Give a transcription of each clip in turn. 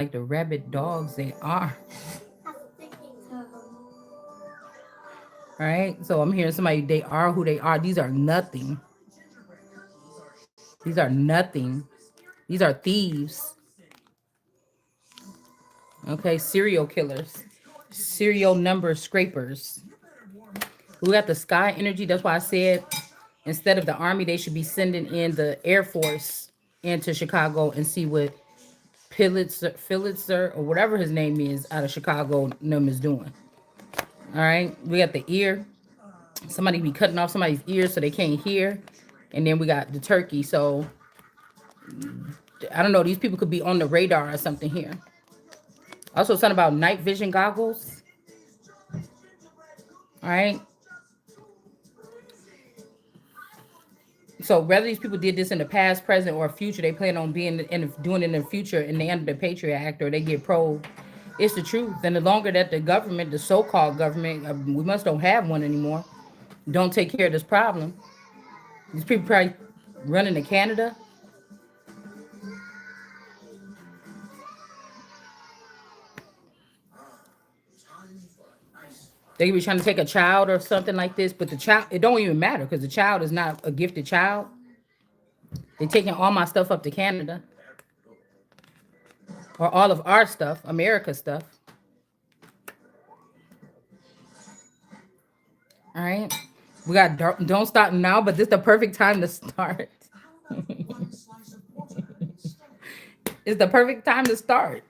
like the rabid dogs they are. All right. So I'm hearing somebody, they are who they are. These are nothing. These are nothing. These are thieves. Okay. Serial killers, serial number scrapers. We got the sky energy. That's why I said instead of the army, they should be sending in the Air Force into Chicago and see what Pulitzer or whatever his name is out of Chicago them is doing. All right. We got the ear. Somebody be cutting off somebody's ears so they can't hear. And then we got the turkey. So I don't know. These people could be on the radar or something here. Also, something about night vision goggles. All right. So whether these people did this in the past, present, or future, they plan on being doing it in the future, and they under the Patriot Act or they get probed. It's the truth. And the longer that the government, the so-called government, we must don't have one anymore, don't take care of this problem. These people probably running to Canada. They could be trying to take a child or something like this, but the child, it don't even matter because the child is not a gifted child. They're taking all my stuff up to Canada or all of our stuff, America stuff. All right. We got don't stop now, but this is the perfect time to start. It's the perfect time to start.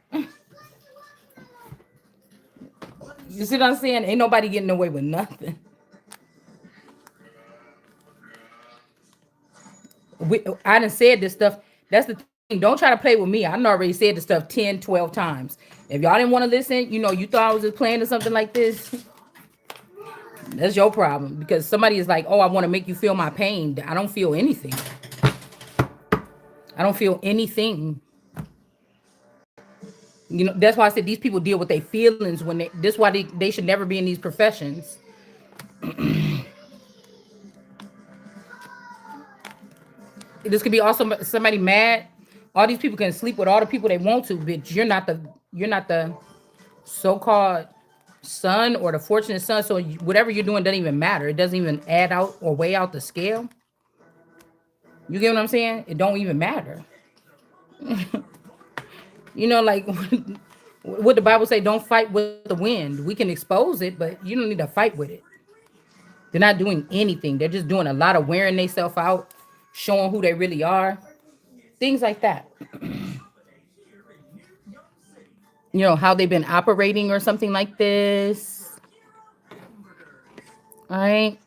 You see what I'm saying? Ain't nobody getting away with nothing. I done said this stuff. That's the thing. Don't try to play with me. I done already said this stuff 10, 12 times. If y'all didn't want to listen, you thought I was just playing or something like this. That's your problem. Because somebody is like, oh, I want to make you feel my pain. I don't feel anything. I don't feel anything. That's why I said these people deal with their feelings when this why they should never be in these professions. This could be also somebody mad. All these people can sleep with all the people they want to, but you're not the so-called son or the fortunate son. So whatever you're doing doesn't even matter. It doesn't even add out or weigh out the scale. You get what I'm saying? It don't even matter. Like what the Bible say, don't fight with the wind. We can expose it, but you don't need to fight with it. They're not doing anything. They're just doing a lot of wearing themselves out, showing who they really are. Things like that. How they've been operating or something like this. All right.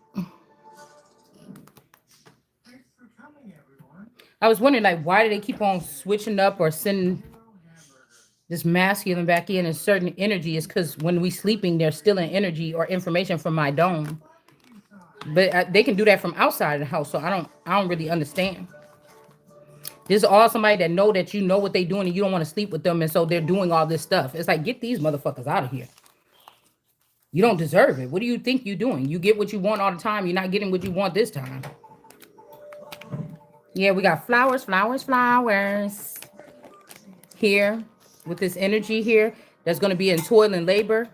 I was wondering, like, why do they keep on switching up or sending this masculine back in a certain energy? Is because when we sleeping, there's still an energy or information from my dome. But they can do that from outside of the house, so I don't really understand. This is all somebody that know that you know what they doing and you don't want to sleep with them, and so they're doing all this stuff. It's like, get these motherfuckers out of here. You don't deserve it. What do you think you're doing? You get what you want all the time. You're not getting what you want this time. Yeah, we got flowers, flowers, flowers. Here, with this energy here, that's going to be in toil and labor.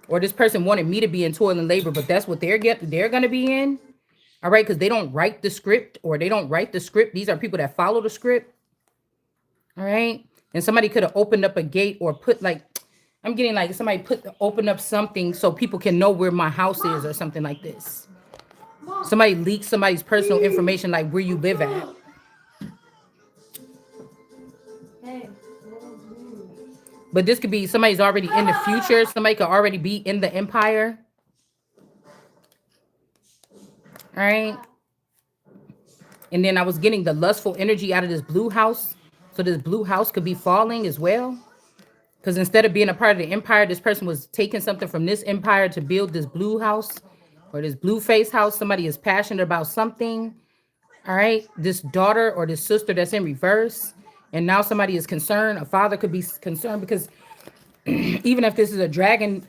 Or this person wanted me to be in toil and labor, but that's what they're going to be in. All right, because they don't write the script, or they don't write the script. These are people that follow the script. All right. And somebody could have opened up a gate or put I'm getting like somebody open up something so people can know where my house is or something like this. Somebody leaked somebody's personal information, like where you live at. But this could be somebody's already in the future. Somebody could already be in the empire. All right. And then I was getting the lustful energy out of this blue house. So this blue house could be falling as well. Because instead of being a part of the empire, this person was taking something from this empire to build this blue house or this blue face house. Somebody is passionate about something. All right. This daughter or this sister that's in reverse. And now somebody is concerned. A father could be concerned because even if this is a dragon,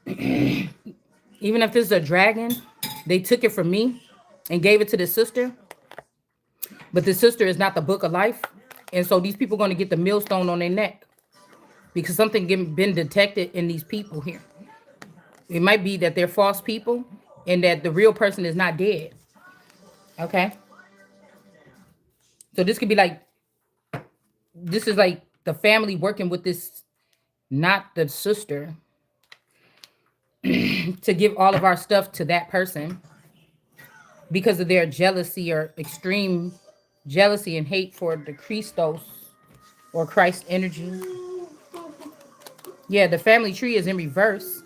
even if this is a dragon, they took it from me and gave it to the sister. But the sister is not the book of life. And so these people are going to get the millstone on their neck. because something been detected in these people here. It might be that they're false people and that the real person is not dead. Okay. So this could be like, this is like the family working with this, not the sister, to give all of our stuff to that person because of their jealousy or extreme jealousy and hate for the Christos or Christ energy. Yeah, the family tree is in reverse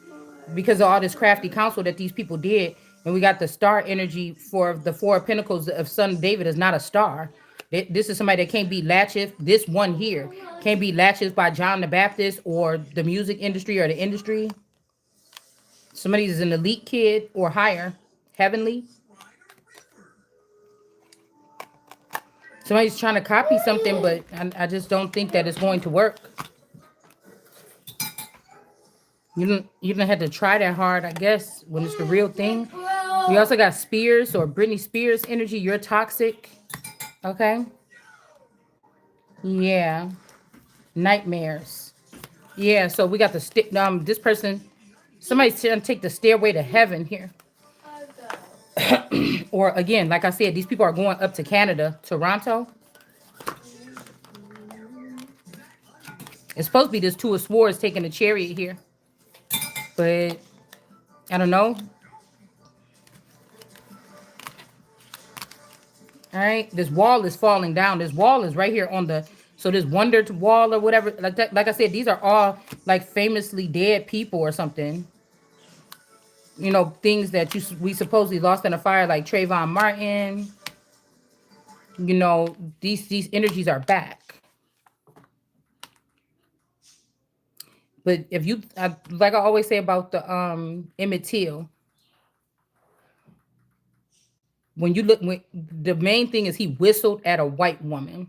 because of all this crafty counsel that these people did. And we got the star energy for the Four of Pentacles of Son of David is not a star. This is somebody that can't be latched. This one here can't be latched by John the Baptist or the music industry or the industry. Somebody is an elite kid or higher, heavenly. Somebody's trying to copy something, but I just don't think that it's going to work. You don't have to try that hard, I guess, when it's the real thing. We also got Spears or Britney Spears energy. You're toxic. Okay. Yeah. Nightmares. Yeah. So we got the this person. Somebody's trying to take the stairway to heaven here. Or again, like I said, these people are going up to Canada, Toronto. It's supposed to be this Two of Swords taking a chariot here, but I don't know. All right, this wall is falling down. This wall is right here on the, so this wonder wall or whatever. Like that, like I said, these are all like famously dead people or something. You know, things that we supposedly lost in a fire, like Trayvon Martin. You know, these energies are back. But if you, like I always say about the Emmett Till, when you look, the main thing is he whistled at a white woman.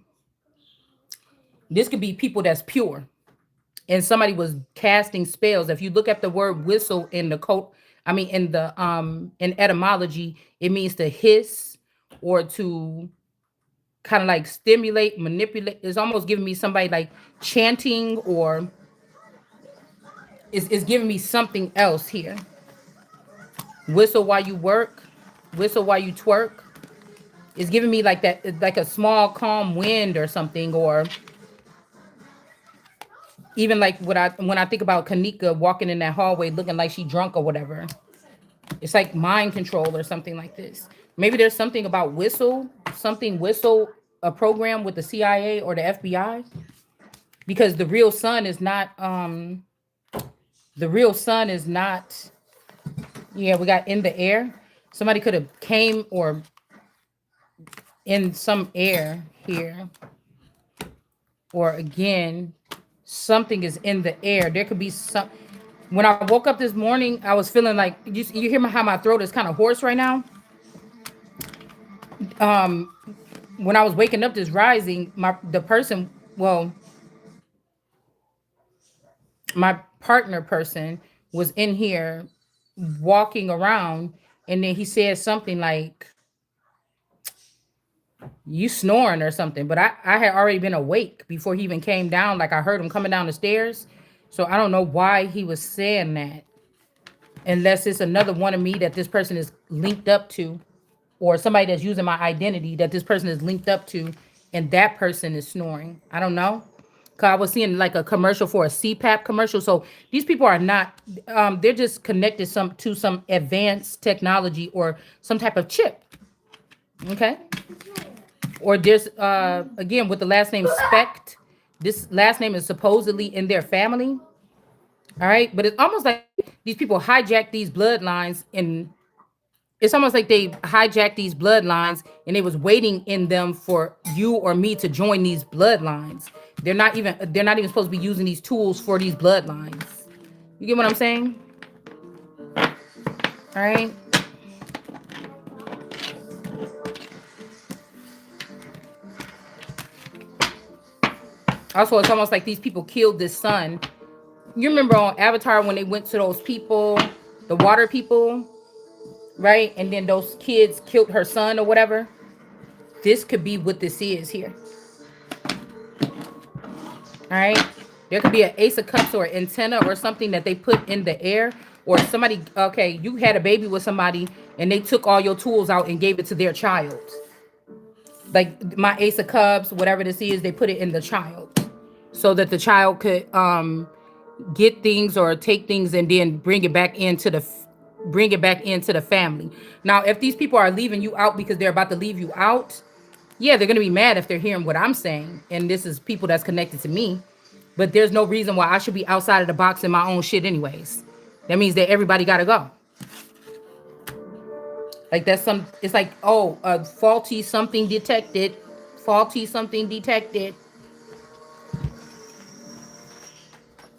This could be people that's pure, and somebody was casting spells. If you look at the word whistle in the code, I mean in the in etymology, it means to hiss or to kind of like stimulate, manipulate. It's almost giving me somebody like chanting, or it's giving me something else here. Whistle while you work, whistle while you twerk. It's giving me like that, like a small calm wind or something, or even like what I when I think about Kanika walking in that hallway looking like she drunk or whatever. It's like mind control or something like this. Maybe there's something about whistle, something whistle, a program with the CIA or the FBI, because the real sun is not the real sun is not, yeah, we got in the air. Somebody could have came or in some air here, or again, something is in the air. There could be some. When I woke up this morning, I was feeling like you hear how my throat is kind of hoarse right now. When I was waking up this rising, the person, well, my partner person was in here walking around, and then he said something like, you snoring or something. But I had already been awake before he even came down. Like I heard him coming down the stairs. So I don't know why he was saying that. Unless it's another one of me that this person is linked up to, or somebody that's using my identity that this person is linked up to, and that person is snoring. I don't know. Cause I was seeing like a commercial for a CPAP commercial. So these people are not, they're just connected to some advanced technology or some type of chip. Okay. Or there's again with the last name Specht. This last name is supposedly in their family. All right. But it's almost like these people hijack these bloodlines, and it's almost like they hijacked these bloodlines and they was waiting in them for you or me to join these bloodlines. They're not even supposed to be using these tools for these bloodlines. You get what I'm saying? All right. Also, it's almost like these people killed this son. You remember on Avatar when they went to those people, the water people, right? And then those kids killed her son or whatever. This could be what this is here. All right. There could be an ace of cups or antenna or something that they put in the air, or somebody, okay, you had a baby with somebody and they took all your tools out and gave it to their child. Like my ace of cups, whatever this is, they put it in the child so that the child could get things or take things and then bring it back into the family. Now, if these people are leaving you out because they're about to leave you out, yeah, they're gonna be mad if they're hearing what I'm saying, and this is people that's connected to me. But there's no reason why I should be outside of the box in my own shit, anyways. That means that everybody gotta go. Like that's some. It's like, oh, faulty something detected. Faulty something detected.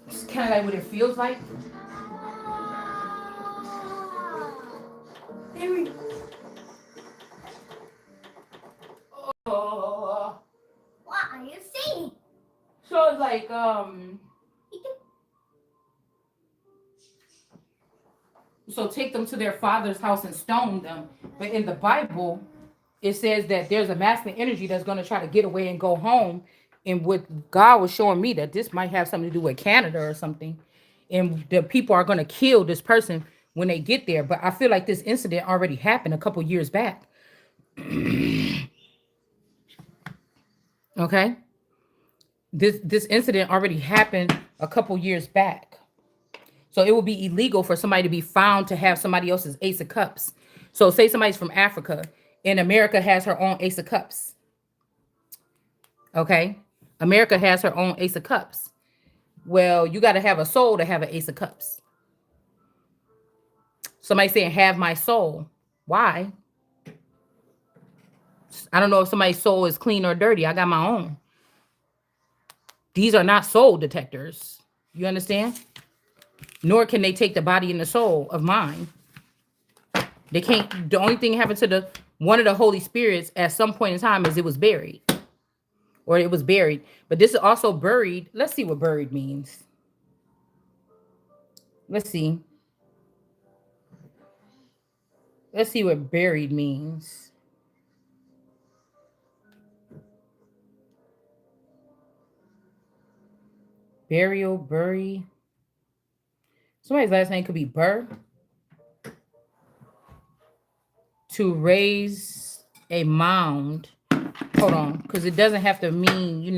It's kind of like what it feels like. Oh. What are you saying? So it's like so take them to their father's house and stone them. But in the Bible, it says that there's a masculine energy that's going to try to get away and go home. And what God was showing me, that this might have something to do with Canada or something. And the people are going to kill this person when they get there. But I feel like this incident already happened a couple years back. Okay. This incident already happened a couple years back. So it would be illegal for somebody to be found to have somebody else's ace of cups. So say somebody's from Africa and America has her own ace of cups. Okay? America has her own ace of cups. Well, you got to have a soul to have an ace of cups. Somebody saying, have my soul. Why? I don't know if somebody's soul is clean or dirty. I got my own. These are not soul detectors. You understand? Nor can they take the body and the soul of mine. They can't. The only thing happened to the one of the Holy Spirits at some point in time is it was buried. Or it was buried. But this is also buried. Let's see what buried means. Let's see. Let's see what buried means. Burial, bury. Somebody's last name could be Burr. To raise a mound. Hold on, because it doesn't have to mean,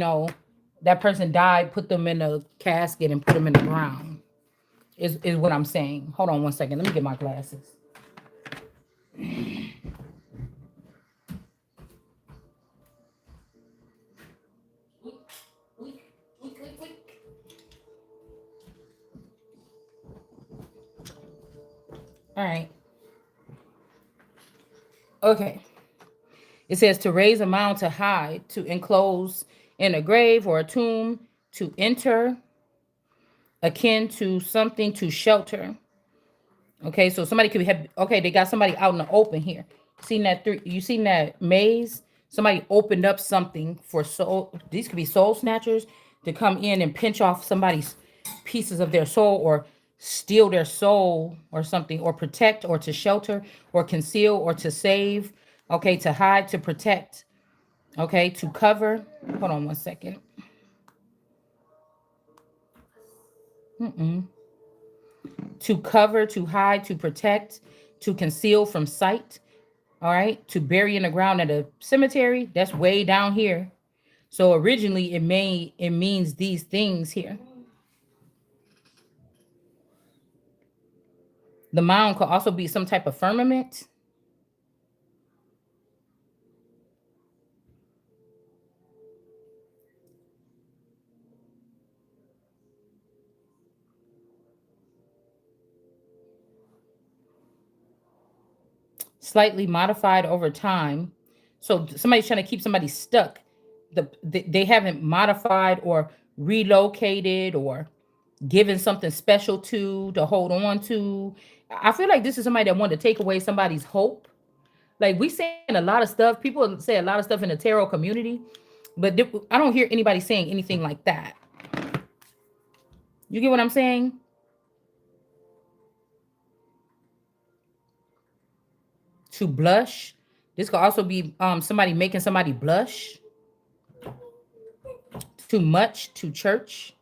that person died, put them in a casket and put them in the ground. Is what I'm saying. Hold on one second. Let me get my glasses. All right. Okay. It says to raise a mound, to hide, to enclose in a grave or a tomb, to enter, akin to something, to shelter. Okay, so somebody could have, okay, they got somebody out in the open here. Seen that you seen that maze? Somebody opened up something for soul. These could be soul snatchers to come in and pinch off somebody's pieces of their soul, or steal their soul or something, or protect, or to shelter, or conceal, or to save. Okay, to hide, to protect. Okay, to cover. Hold on one second. To cover, to hide, to protect, to conceal from sight. All right, to bury in the ground at a cemetery. That's way down here. So originally it means these things here. The mound could also be some type of firmament. Slightly modified over time. So somebody's trying to keep somebody stuck. They haven't modified or relocated or given something special to hold on to. I feel like this is somebody that wanted to take away somebody's hope. Like we saying a lot of stuff. People say a lot of stuff in the tarot community, but I don't hear anybody saying anything like that. You get what I'm saying? To blush. This could also be somebody making somebody blush. Too much, to church.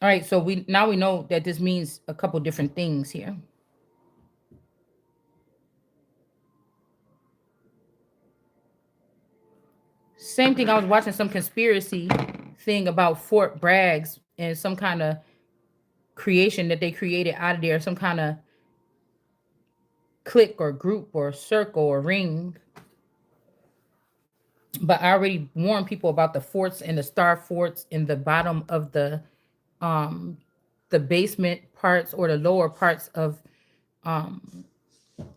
All right, so we know that this means a couple different things here. Same thing. I was watching some conspiracy thing about Fort Bragg's and some kind of creation that they created out of there, some kind of clique or group or circle or ring. But I already warned people about the forts and the star forts in the bottom of um the basement parts or the lower parts of um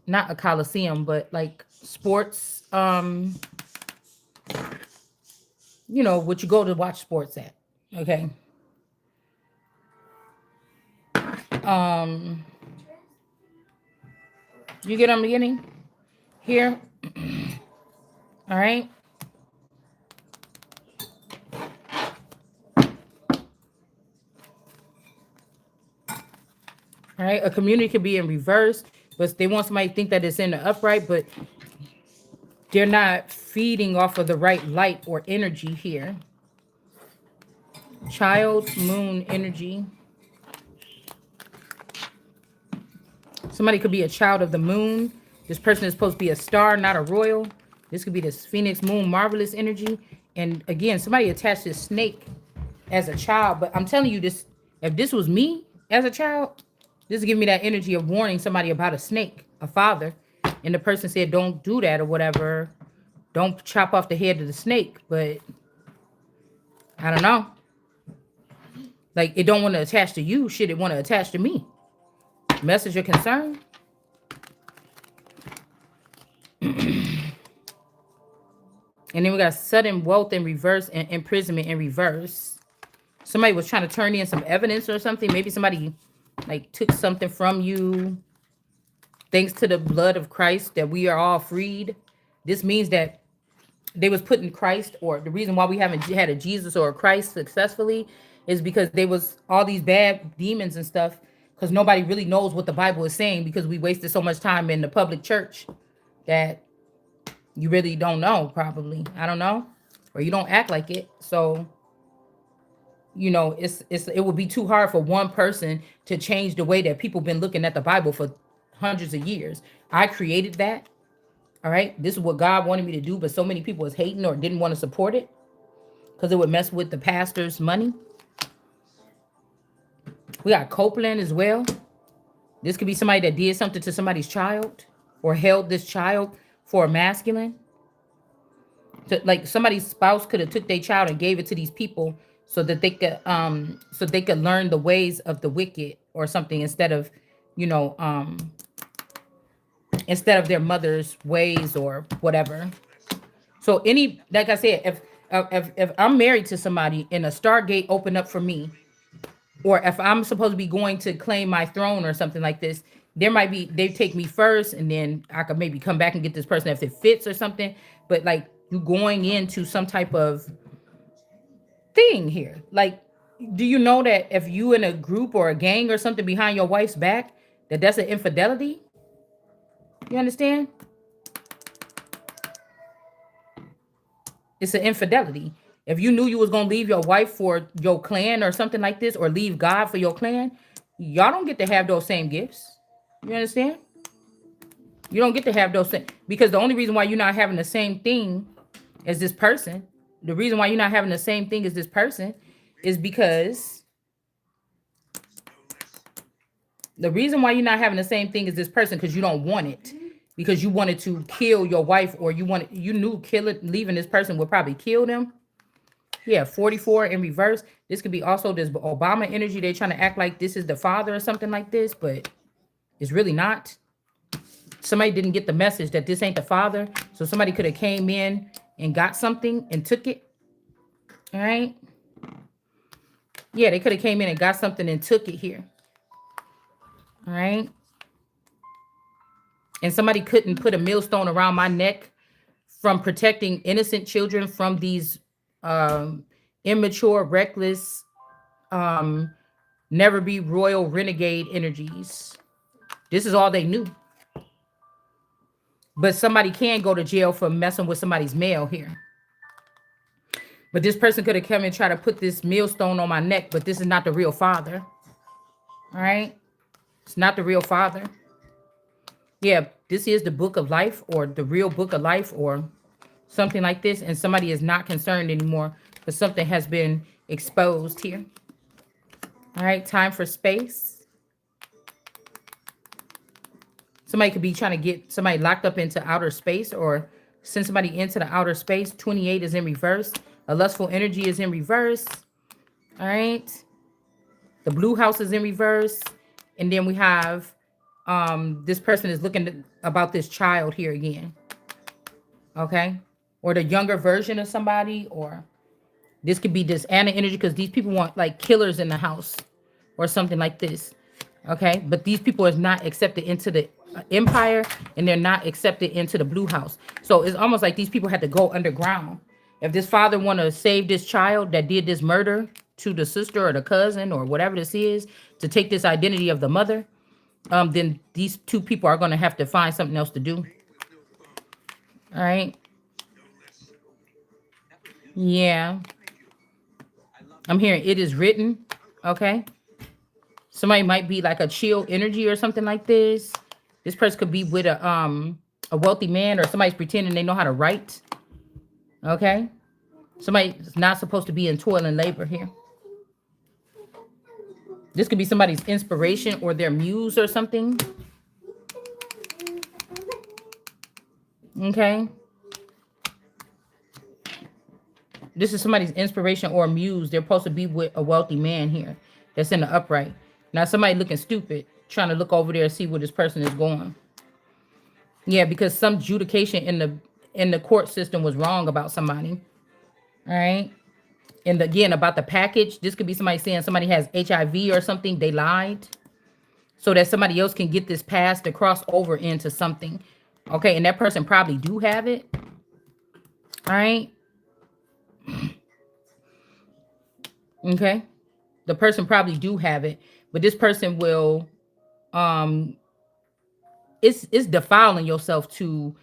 not a coliseum but like sports, what you go to watch sports at. Okay. um you get what I'm getting here. All right. All right, a community could be in reverse, but they want somebody to think that it's in the upright, but they're not feeding off of the right light or energy here. Child moon energy. Somebody could be a child of the moon. This person is supposed to be a star, not a royal. This could be this Phoenix moon, marvelous energy. And again, somebody attached this snake as a child. But I'm telling you this, if this was me as a child, this would give me that energy of warning somebody about a snake, a father. And the person said, don't do that or whatever. Don't chop off the head of the snake. But I don't know. Like, it don't want to attach to you. Shit, it want to attach to me. Message of concern. And then we got sudden wealth in reverse and imprisonment in reverse. Somebody was trying to turn in some evidence or something. Maybe somebody like took something from you. Thanks to the blood of Christ that we are all freed. This means that they was putting Christ, or the reason why we haven't had a Jesus or a Christ successfully is because they was all these bad demons and stuff, because nobody really knows what the Bible is saying because we wasted so much time in the public church that you really don't know, probably. I don't know. Or you don't act like it. So, it would be too hard for one person to change the way that people been looking at the Bible for hundreds of years. I created that. All right. This is what God wanted me to do, but so many people was hating or didn't want to support it because it would mess with the pastor's money. We got Copeland as well. This could be somebody that did something to somebody's child or held this child for a masculine. Like somebody's spouse could have took their child and gave it to these people so that they could learn the ways of the wicked or something you know um instead of their mother's ways or whatever. So like I said, if I'm married to somebody and a stargate opened up for me, or if I'm supposed to be going to claim my throne or something like this, they take me first and then I could maybe come back and get this person if it fits or something. But like you going into some type of thing here. Like, do you know that if you in a group or a gang or something behind your wife's back, that's an infidelity? You understand? It's an infidelity. If you knew you was gonna leave your wife for your clan or something like this, or leave God for your clan, y'all don't get to have those same gifts. You understand? You don't get to have those same, because the only reason why you're not having the same thing as this person, the reason why you're not having the same thing as this person is because the reason why you're not having the same thing as this person because you don't want it. Because you wanted to kill your wife, or you knew leaving this person would probably kill them. Yeah, 44 in reverse. This could be also this Obama energy. They're trying to act like this is the father or something like this, but it's really not. Somebody didn't get the message that this ain't the father. So somebody could have came in and got something and took it. All right. Yeah, they could have came in and got something and took it here. All right. And somebody couldn't put a millstone around my neck from protecting innocent children from these immature, reckless, never be royal renegade energies. This is all they knew. But somebody can go to jail for messing with somebody's mail here. But this person could have come and try to put this millstone on my neck, but this is not the real father. All right? It's not the real father. Yeah, this is the book of life or the real book of life or something like this. And somebody is not concerned anymore because something has been exposed here. All right, time for space. Somebody could be trying to get somebody locked up into outer space or send somebody into the outer space. 28 is in reverse. A lustful energy is in reverse. All right. The blue house is in reverse. And then we have this person is looking about this child here again. Okay. Or the younger version of somebody, or this could be this Anna energy because these people want like killers in the house or something like this. Okay. But these people is not accepted into the empire and they're not accepted into the blue house. So it's almost like these people had to go underground. If this father want to save this child that did this murder to the sister or the cousin or whatever this is to take this identity of the mother, then these two people are going to have to find something else to do. All right. Yeah. I'm hearing it is written. Okay. Somebody might be like a chill energy or something like this. This person could be with a wealthy man or somebody's pretending they know how to write. Okay. Somebody's not supposed to be in toil and labor here. This could be somebody's inspiration or their muse or something. Okay. This is somebody's inspiration or muse. They're supposed to be with a wealthy man here that's in the upright. Now somebody looking stupid, trying to look over there and see where this person is going. Yeah, because some adjudication in the court system was wrong about somebody. All right. And again, about the package, this could be somebody saying somebody has HIV or something. They lied so that somebody else can get this pass to cross over into something. Okay, and that person probably do have it. All right. Okay. The person probably do have it, but this person will um it's defiling yourself to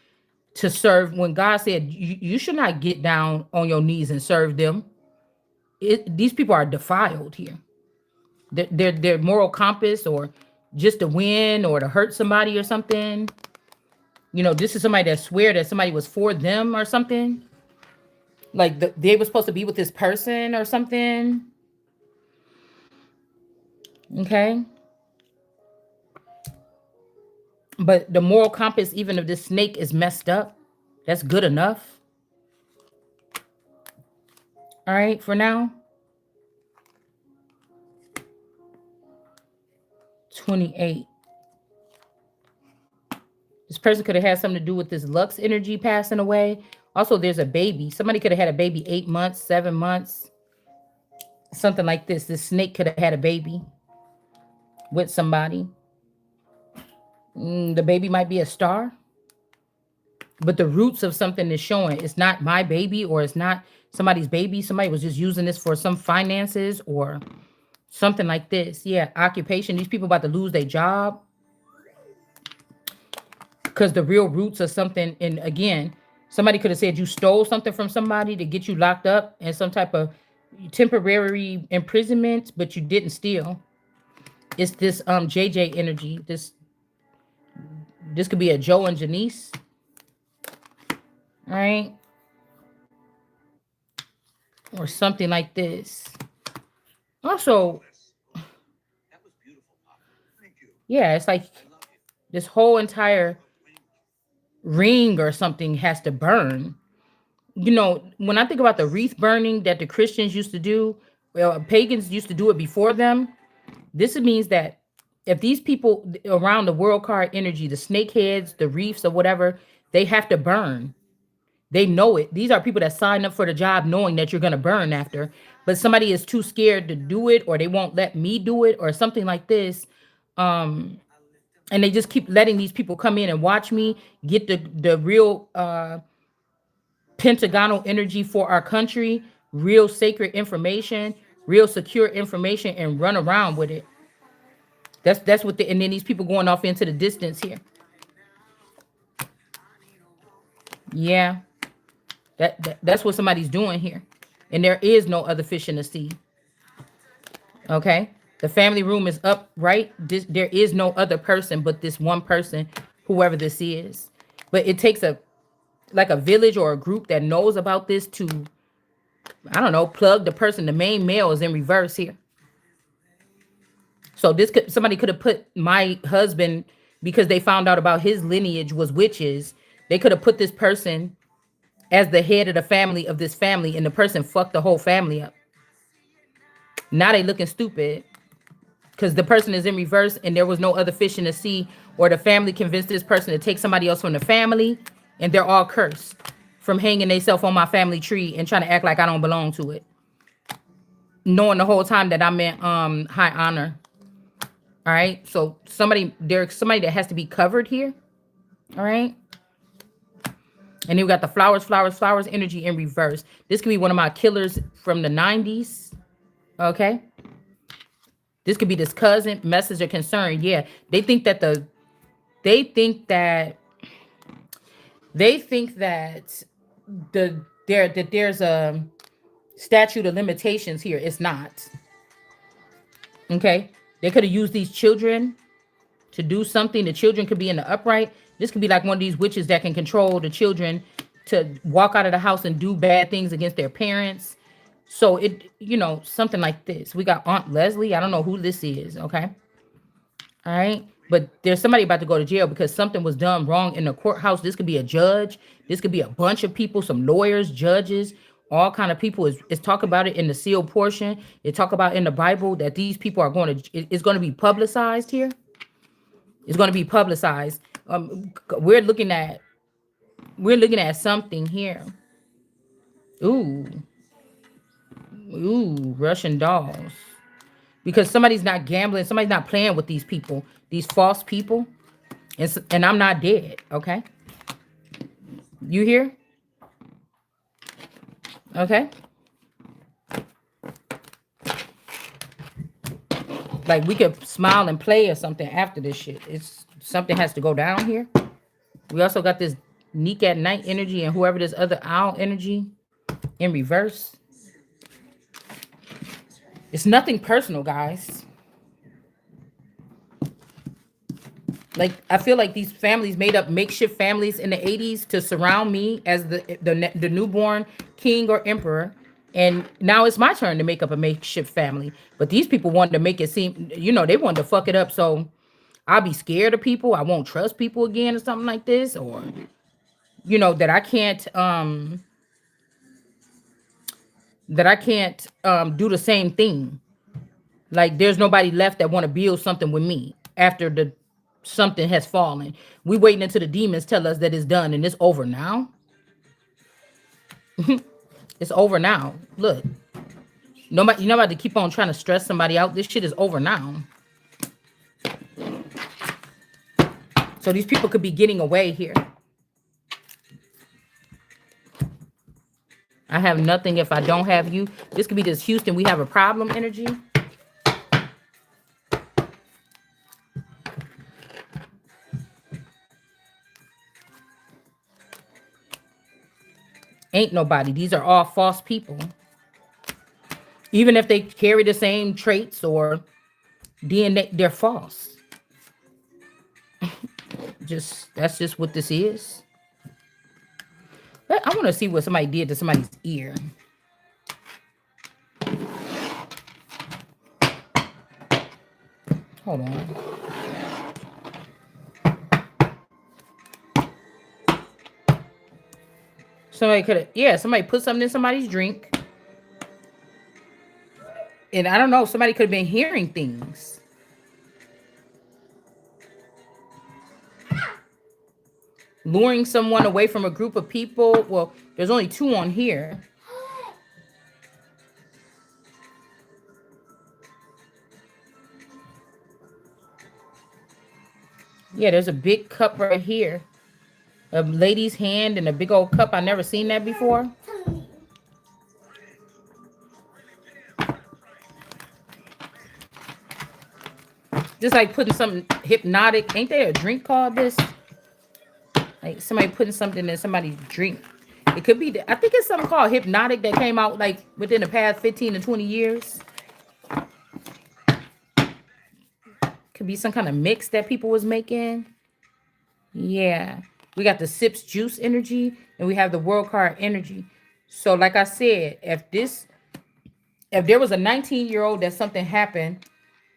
serve when God said you should not get down on your knees and serve them. These people are defiled here. Their moral compass or just to win or to hurt somebody or something. You know, this is somebody that swear that somebody was for them or something. Like they were supposed to be with this person or something. Okay. But the moral compass, even if this snake is messed up, that's good enough. All right, for now. 28. This person could have had something to do with this Lux energy passing away. Also, there's a baby. Somebody could have had a baby 8 months, 7 months, something like this. This snake could have had a baby with somebody. The baby might be a star, but the roots of something is showing. It's not my baby or it's not somebody's baby. Somebody was just using this for some finances or something like this. Yeah, occupation. These people about to lose their job because the real roots of something. And again, somebody could have said you stole something from somebody to get you locked up in some type of temporary imprisonment, but you didn't steal. It's this JJ energy. This could be a Joe and Janice. All right. Or something like this. Also, yeah, it's like this whole entire ring or something has to burn. You know, when I think about the wreath burning that the Christians used to do, well, pagans used to do it before them. This means that if these people around the world card energy, the snake heads, the reefs, or whatever, they have to burn. They know it. These are people that sign up for the job knowing that you're going to burn after, but somebody is too scared to do it, or they won't let me do it, or something like this. Um, and they just keep letting these people come in and watch me get the real pentagonal energy for our country, real sacred information, real secure information, and run around with it. That's what and then these people going off into the distance here. Yeah, that's what somebody's doing here. And there is no other fish in the sea. Okay. The family room is upright. There is no other person but this one person, whoever this is. But it takes a like a village or a group that knows about this to, I don't know, plug the person. The main male is in reverse here. So somebody could have put my husband, because they found out about his lineage was witches. They could have put this person as the head of the family of this family, and the person fucked the whole family up. Now they looking stupid because the person is in reverse and there was no other fish in the sea, or the family convinced this person to take somebody else from the family, and they're all cursed from hanging themselves on my family tree and trying to act like I don't belong to it, knowing the whole time that I'm in high honor. All right, so there's somebody that has to be covered here. All right. And then we got the flowers energy in reverse. This could be one of my killers from the 90s. Okay. This could be this cousin, message or concern. Yeah. They think that there's a statute of limitations here. It's not. Okay. They could have used these children to do something. The children could be in the upright. This could be like one of these witches that can control the children to walk out of the house and do bad things against their parents. So something like this. We got Aunt Leslie. I don't know who this is. Okay. All right. But there's somebody about to go to jail because something was done wrong in the courthouse. This could be a judge. This could be a bunch of people, some lawyers, judges, all kind of people. It's talk about it in the sealed portion. It talk about in the Bible that these people are it's going to be publicized here. It's going to be publicized. We're looking at something here. Ooh, Russian dolls. Because somebody's not gambling, somebody's not playing with these people, these false people, and I'm not dead. Okay, you hear? Okay. Like we could smile and play or something after this shit. It's something has to go down here. We also got this Neek at night energy and whoever this other owl energy in reverse. It's nothing personal, guys. Like I feel like these families made up makeshift families in the 80s to surround me as the newborn king or emperor. And now it's my turn to make up a makeshift family. But these people wanted to make it seem, they wanted to fuck it up. So I'll be scared of people. I won't trust people again or something like this. Or, that I can't do the same thing. Like there's nobody left that want to build something with me after the something has fallen. We waiting until the demons tell us that it's done and it's over now. It's over now. Look, nobody, you're not about to keep on trying to stress somebody out. This shit is over now. So these people could be getting away here. I have nothing if I don't have you. This could be this Houston, we have a problem energy. Ain't nobody. These are all false people. Even if they carry the same traits or DNA, they're false. That's just what this is. But I want to see what somebody did to somebody's ear. Hold on. Somebody put something in somebody's drink. And I don't know, somebody could have been hearing things. Luring someone away from a group of people. Well, there's only 2 on here. Yeah, there's a big cup right here. A lady's hand and a big old cup. I never seen that before. Just like putting something hypnotic. Ain't there a drink called this? Like somebody putting something in somebody's drink. It could be, I think it's something called hypnotic that came out like within the past 15 to 20 years. Could be some kind of mix that people was making. Yeah. We got the sips juice energy and we have the world card energy. So like I said, if there was a 19-year-old that something happened,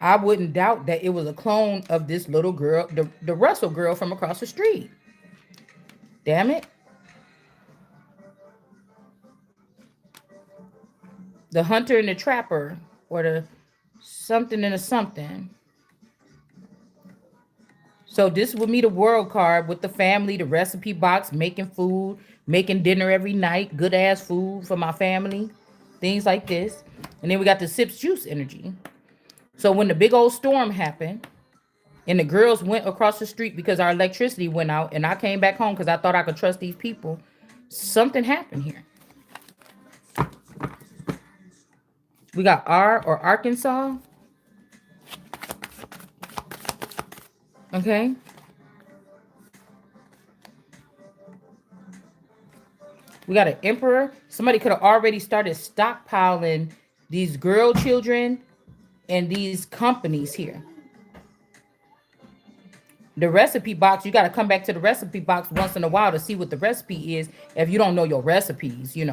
I wouldn't doubt that it was a clone of this little girl, the Russell girl from across the street. Damn it. The hunter and the trapper, or the something and a something. So this would be the world card with the family, the recipe box, making food, making dinner every night, good ass food for my family, things like this. And then we got the sips juice energy. So when the big old storm happened and the girls went across the street because our electricity went out and I came back home because I thought I could trust these people, something happened here. We got R or Arkansas. Okay. We got an emperor. Somebody could have already started stockpiling these girl children and these companies here. The recipe box, you got to come back to the recipe box once in a while to see what the recipe is. If you don't know your recipes, you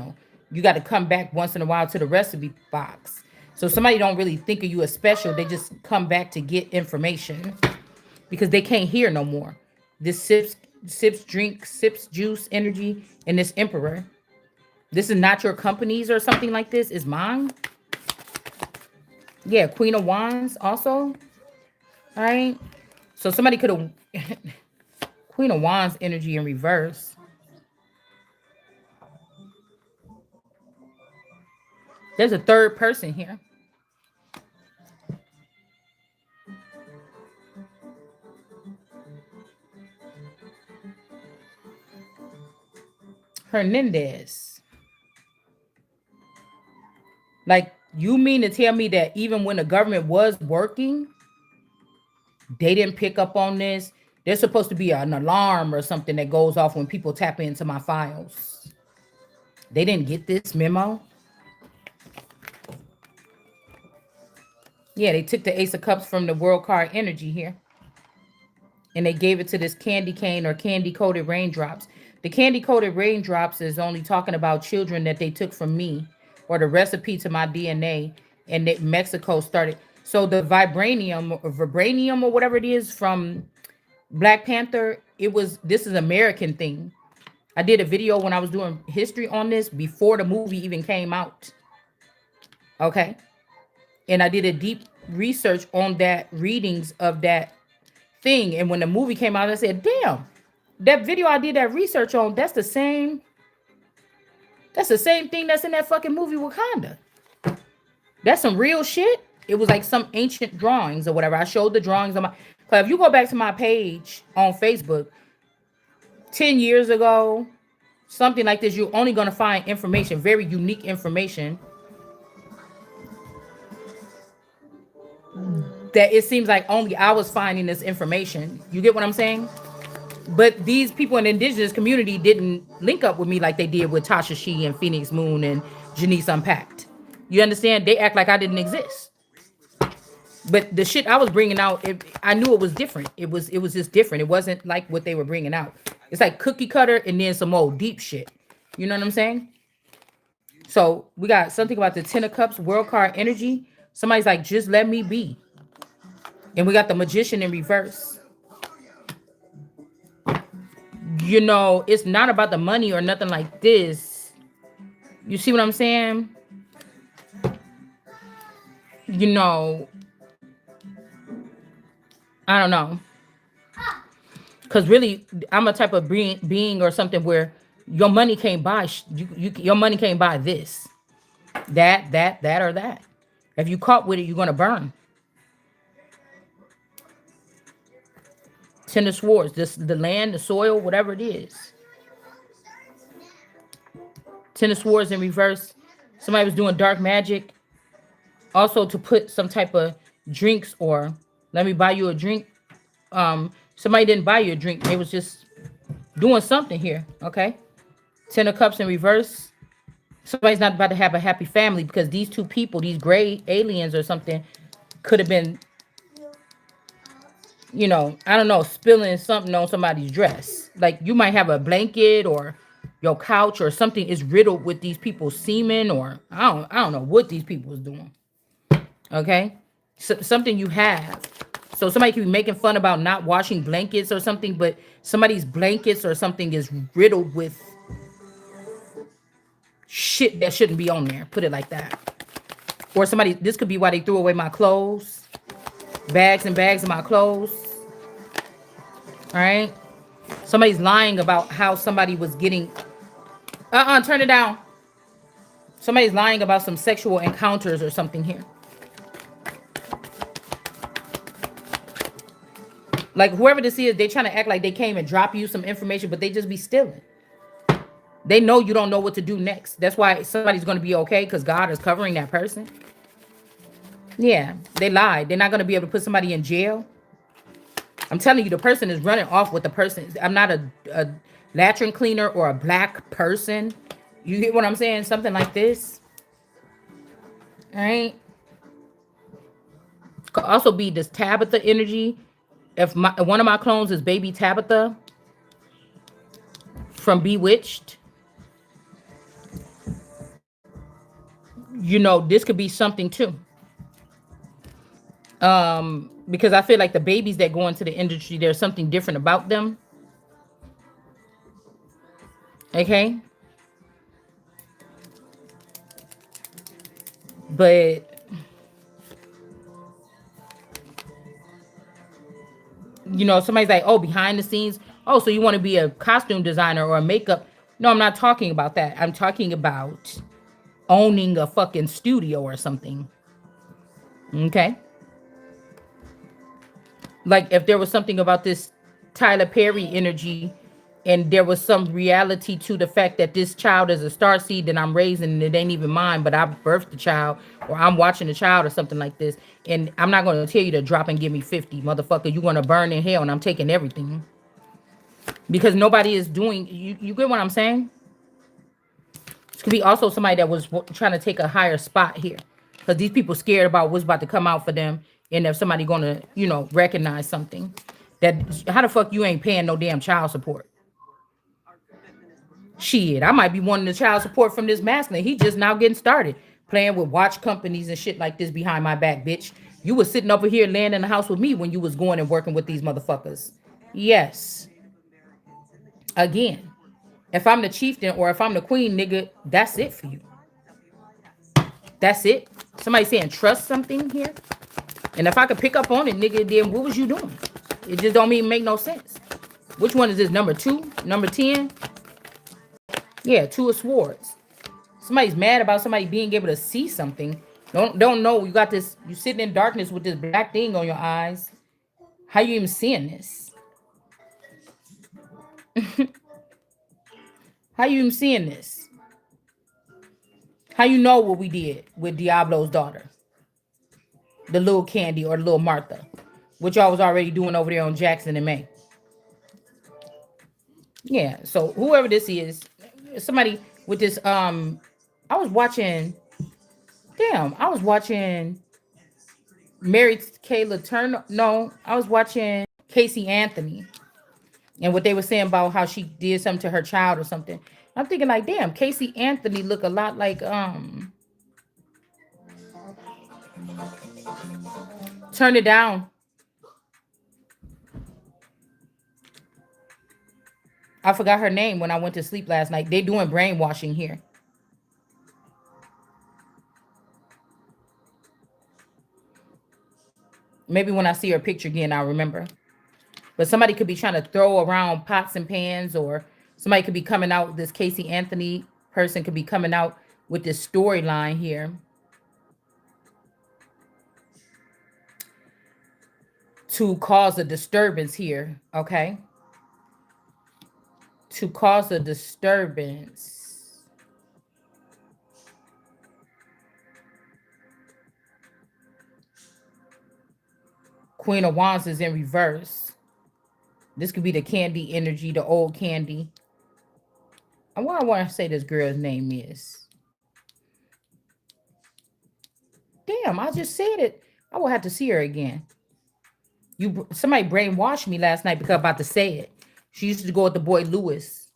got to come back once in a while to the recipe box. So somebody don't really think of you as special. They just come back to get information because they can't hear no more. This sips juice energy, and this emperor. This is not your company's or something like this. It's mine. Yeah, Queen of Wands also. All right. So somebody could have Queen of Wands energy in reverse. There's a third person here. Hernandez. Like, you mean to tell me that even when the government was working, they didn't pick up on this? There's supposed to be an alarm or something that goes off when people tap into my files. They didn't get this memo. Yeah, they took the Ace of Cups from the World Card energy here. And they gave it to this candy cane or candy coated raindrops. The candy coated raindrops is only talking about children that they took from me or the recipe to my DNA, and that Mexico started. So the vibranium or whatever it is from Black Panther, this is American thing. I did a video when I was doing history on this before the movie even came out. Okay. And I did a deep research on that readings of that thing. And when the movie came out, I said, damn, that video I did that research on, that's the same thing that's in that fucking movie Wakanda. That's some real shit. It was like some ancient drawings or whatever. I showed the drawings on my, but if you go back to my page on Facebook 10 years ago, something like this, you're only going to find information, very unique information that it seems like only I was finding this information. You get what I'm saying? But these people in the indigenous community didn't link up with me like they did with Tasha She and Phoenix Moon and Janice Unpacked. You understand? They act like I didn't exist. But the shit I was bringing out, I knew it was different. It was just different. It wasn't like what they were bringing out. It's like cookie cutter and then some old deep shit. You know what I'm saying? So we got something about the Ten of Cups, World Card energy. Somebody's like, just let me be. And we got the Magician in reverse. It's not about the money or nothing like this. You see what I'm saying? I don't know. Because really, I'm a type of being or something where your money can't buy, your money can't buy this, that, or that. If you caught with it, you're going to burn. Ten of Swords, the land, the soil, whatever it is. Ten of Swords in reverse. Somebody was doing dark magic. Also to put some type of drinks or let me buy you a drink. Somebody didn't buy you a drink. They was just doing something here. Okay. Ten of Cups in reverse. Somebody's not about to have a happy family because these two people, these gray aliens or something, could have been, I don't know, spilling something on somebody's dress. Like you might have a blanket or your couch or something is riddled with these people's semen, or I don't know what these people is doing. Okay, something you have. So somebody could be making fun about not washing blankets or something, but somebody's blankets or something is riddled with shit that shouldn't be on there. Put it like that. Or somebody, this could be why they threw away my clothes, bags and bags of my clothes. All right. Somebody's lying about how somebody was getting. Turn it down. Somebody's lying about some sexual encounters or something here. Like whoever this is, they trying to act like they came and drop you some information, but they just be stealing. They know you don't know what to do next. That's why somebody's going to be okay because God is covering that person. Yeah, they lied. They're not going to be able to put somebody in jail. I'm telling you, the person is running off with the person. I'm not a latrine cleaner or a black person. You get what I'm saying? Something like this. All right. Could also be this Tabitha energy. If one of my clones is baby Tabitha from Bewitched, this could be something too. Because I feel like the babies that go into the industry, there's something different about them. Okay. But somebody's like, oh, behind the scenes. Oh, so you want to be a costume designer or a makeup? No, I'm not talking about that. I'm talking about owning a fucking studio or something. Okay. Like if there was something about this Tyler Perry energy and there was some reality to the fact that this child is a star seed that I'm raising and it ain't even mine, but I birthed the child or I'm watching the child or something like this. And I'm not going to tell you to drop and give me 50, motherfucker. You're going to burn in hell and I'm taking everything. Because nobody is doing, you get what I'm saying? This could be also somebody that was trying to take a higher spot here. Because these people scared about what's about to come out for them. And if somebody going to, recognize something. That, how the fuck you ain't paying no damn child support? Shit, I might be wanting the child support from this masculine. He just now getting started. Playing with watch companies and shit like this behind my back, bitch. You was sitting over here laying in the house with me when you was going and working with these motherfuckers. Yes. Again, if I'm the chieftain or if I'm the queen, nigga, that's it for you. That's it. Somebody saying trust something here. And if I could pick up on it, nigga, then what was you doing? It just don't even make no sense. Which one is this? Number 2? Number 10? Yeah, 2 of swords. Somebody's mad about somebody being able to see something. Don't know. You got this, you sitting in darkness with this black thing on your eyes. How you even seeing this? How you even seeing this? How you know what we did with Diablo's daughter? The little Candy or the little Martha. Which y'all was already doing over there on Jackson and May. Yeah, so whoever this is, somebody with this, I was watching, I was watching Mary Kayla Turner. No, I was watching Casey Anthony and what they were saying about how she did something to her child or something. I'm thinking like, damn, Casey Anthony look a lot like Turn It Down. I forgot her name when I went to sleep last night. They doing brainwashing here. Maybe when I see her picture again, I'll remember. But somebody could be trying to throw around pots and pans, or somebody could be coming out. This Casey Anthony person could be coming out with this storyline here to cause a disturbance here. Okay. To cause a disturbance. Queen of Wands is in reverse. This could be the Candy energy, the old Candy. what I want to say this girl's name is. Damn, I just said it. I will have to see her again. Somebody brainwashed me last night because I'm about to say it. She used to go with the boy Lewis.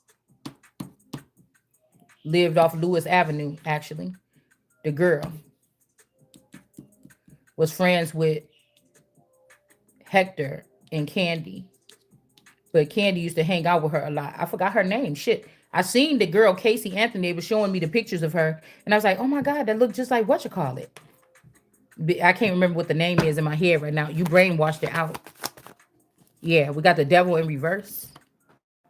Lived off Lewis Avenue, actually. The girl was friends with Hector and Candy. But Candy used to hang out with her a lot. I forgot her name. Shit. I seen the girl Casey Anthony. They was showing me the pictures of her. And I was like, oh my God, that looked just like what you call it. I can't remember what the name is in my head right now. You brainwashed it out. Yeah, we got the devil in reverse.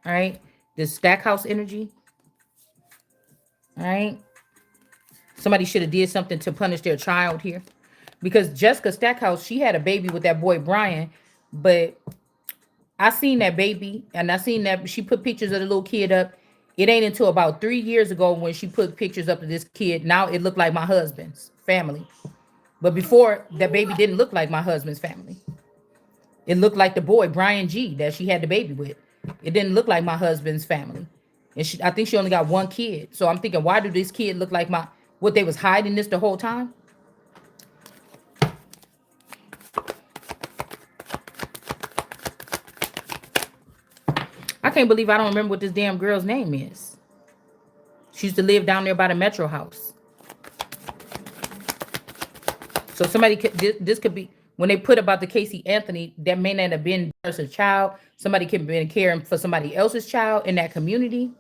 All right. This Stackhouse energy. All right. Somebody should have did something to punish their child here. Because Jessica Stackhouse, she had a baby with that boy Brian. But I seen that baby and I seen that she put pictures of the little kid up. It ain't until about 3 years ago when she put pictures up of this kid. Now it looked like my husband's family. But before, that baby didn't look like my husband's family. It looked like the boy, Brian G, that she had the baby with. It didn't look like my husband's family. And I think she only got one kid. So I'm thinking, why do this kid look like what they was hiding this the whole time? I can't believe I don't remember what this damn girl's name is. She used to live down there by the Metro House. So somebody could, this could be, when they put about the Casey Anthony, that may not have been a child. Somebody could have been caring for somebody else's child in that community.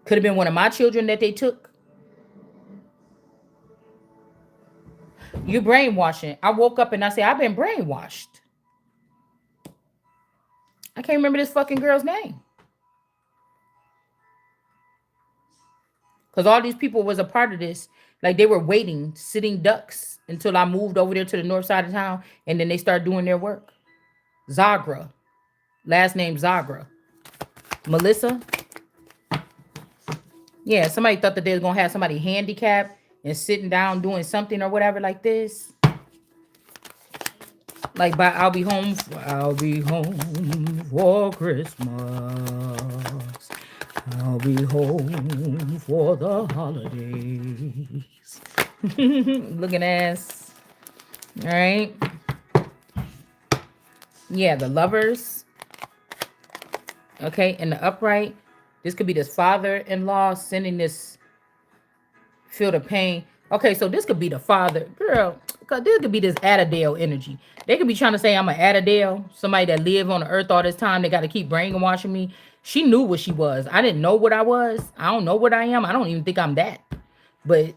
Could have been one of my children that they took. You brainwashing. I woke up and I said, I've been brainwashed. I can't remember this fucking girl's name. Because all these people was a part of this. Like they were waiting, sitting ducks until I moved over there to the north side of town. And then they started doing their work. Zagra. Last name Zagra. Melissa. Yeah, somebody thought that they was going to have somebody handicapped and sitting down doing something or whatever like this. Like, I'll be home for Christmas. I'll be home for the holidays. Looking ass. All right. Yeah, the lovers. Okay, and the upright. This could be this father-in-law sending this feel the pain. Okay, so this could be the father. Girl, because this could be this Adadale energy. They could be trying to say I'm an Adadale, somebody that lived on the earth all this time. They got to keep brainwashing me. She knew what she was. I didn't know what I was. I don't know what I am. I don't even think I'm that. But,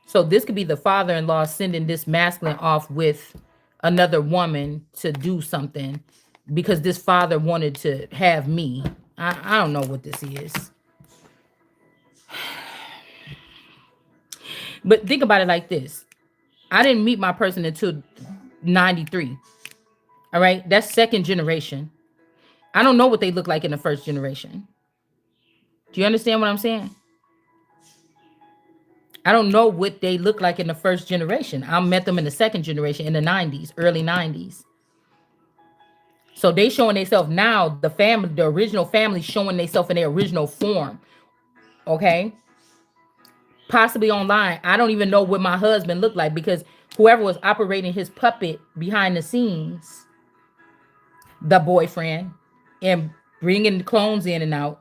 so this could be the father-in-law sending this masculine off with another woman to do something because this father wanted to have me. I don't know what this is. But think about it like this. I didn't meet my person until 93. All right. That's second generation. I don't know what they look like in the first generation. Do you understand what I'm saying? I don't know what they look like in the first generation. I met them in the second generation in the 90s, early 90s. So they showing themselves now, the family, the original family showing themselves in their original form. Okay. Possibly online. I don't even know what my husband looked like because whoever was operating his puppet behind the scenes, the boyfriend, and bringing the clones in and out,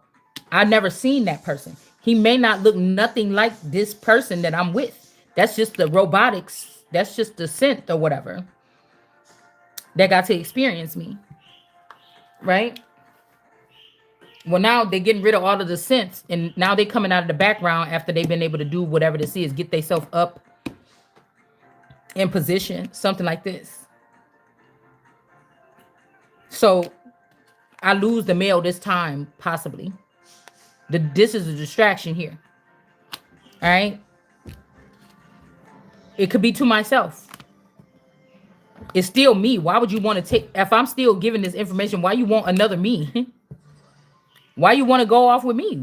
I never seen that person. He may not look nothing like this person that I'm with. That's just the robotics. That's just the synth or whatever that got to experience me. Right? Well, now they're getting rid of all of the synths, and now they're coming out of the background after they've been able to do whatever this is, get themselves up in position, something like this. So I lose the male this time, possibly. This is a distraction here. All right. It could be to myself. It's still me. Why would you want to take, if I'm still giving this information, why you want another me? Why you want to go off with me?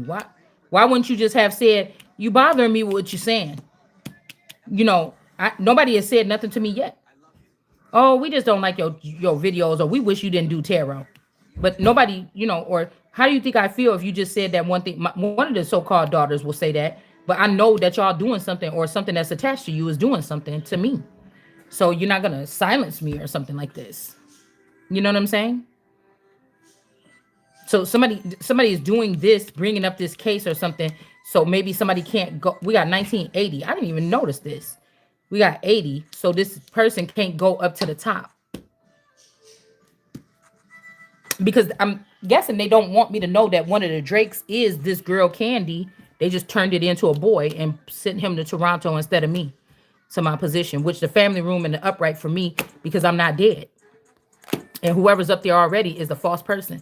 Why wouldn't you just have said, you bothering me with what you're saying? You know, nobody has said nothing to me yet. Oh, we just don't like your videos, or we wish you didn't do tarot. But nobody, or how do you think I feel if you just said that one thing? One of the so-called daughters will say that, but I know that y'all doing something, or something that's attached to you is doing something to me. So you're not gonna silence me or something like this. You know what I'm saying? So somebody is doing this, bringing up this case or something. So maybe somebody can't go. We got 1980. I didn't even notice this. We got 80. So this person can't go up to the top because I'm guessing they don't want me to know that one of the Drakes is this girl Candy. They just turned it into a boy and sent him to Toronto instead of me to my position, which the family room and the upright for me because I'm not dead. And whoever's up there already is a false person.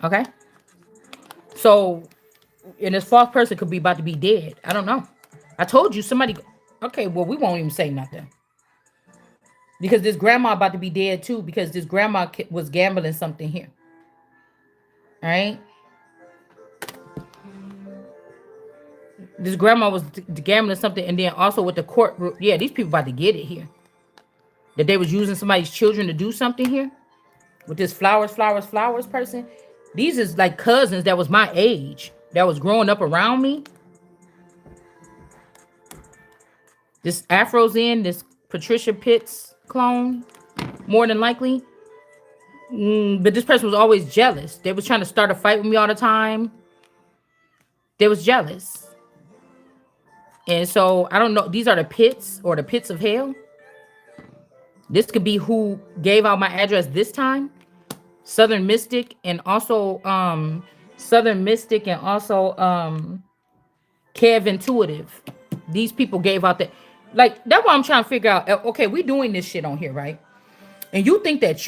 Okay. So, and this false person could be about to be dead. I don't know. I told you somebody. Okay, well, we won't even say nothing because this grandma about to be dead too because this grandma was gambling something here. All right. This grandma was gambling something, and then also with the court. Yeah, these people about to get it here. That they was using somebody's children to do something here with this flowers person. These is like cousins that was my age that was growing up around me. This Afro's in this Patricia Pitts clone, more than likely. But this person was always jealous. They was trying to start a fight with me all the time. They was jealous. And so I don't know. These are the pits or the pits of hell. This could be who gave out my address this time. Southern Mystic and also Kev Intuitive. These people gave out that. Like, that's what I'm trying to figure out. Okay, we doing this shit on here, right? And you think that